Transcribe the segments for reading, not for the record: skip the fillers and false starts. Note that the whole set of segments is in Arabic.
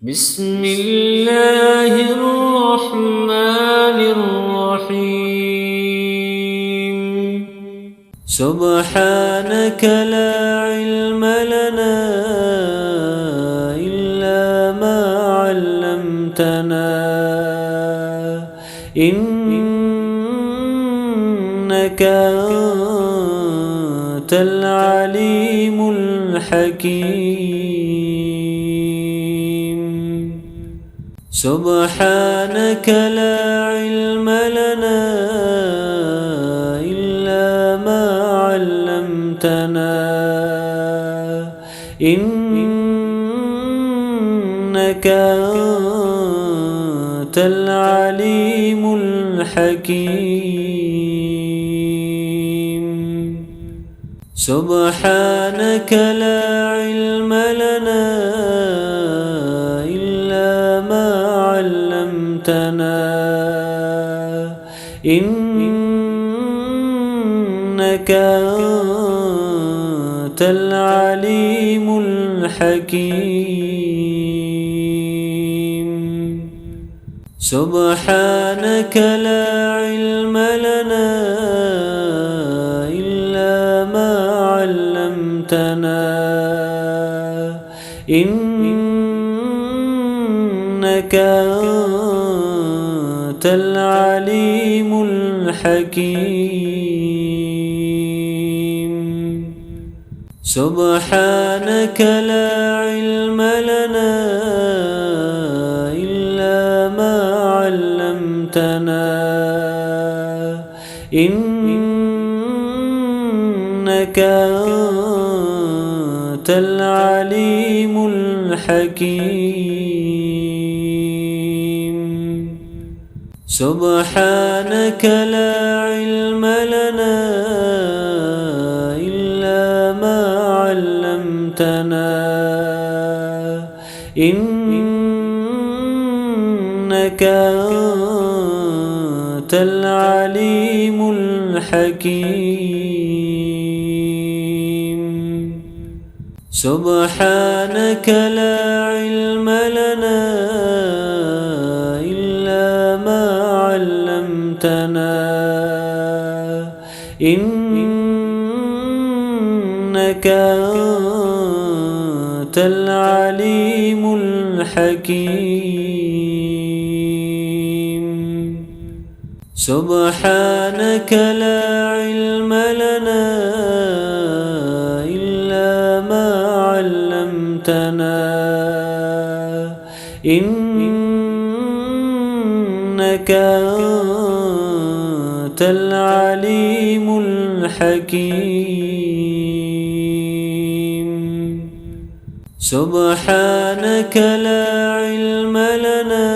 بسم الله الرحمن الرحيم. سبحانك لا علم لنا إلا ما علمتنا إنك أنت العليم الحكيم. سبحانك لا علم لنا إلا ما علمتنا إنك أنت العليم الحكيم. سبحانك لا علم لنا إلا ما علمتنا إنك أنت العليم الحكيم. سبحانك لا علم لنا إلا ما علمتنا إنك أنت العليم الحكيم. سبحانك لا علم لنا إلا ما علمتنا إنك أنت العليم الحكيم. سبحانك لا علم لنا إلا ما علمتنا إنك أنت العليم الحكيم. سبحانك لا علم لنا إلا ما علمتنا إنك أنت العليم الحكيم. سبحانك لا علم لنا إلا ما علمتنا إنك أنت العليم الحكيم. سبحانك لا علم لنا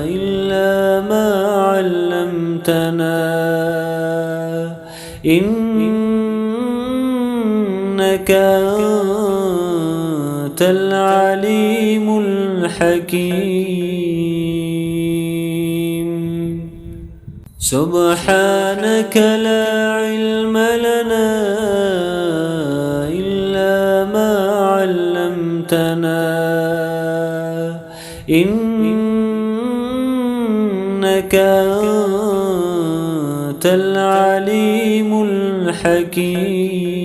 إلا ما علمتنا إنك أنت العليم الحكيم. سبحانك لا علم لنا إلا ما علمتنا إنك أنت العليم الحكيم.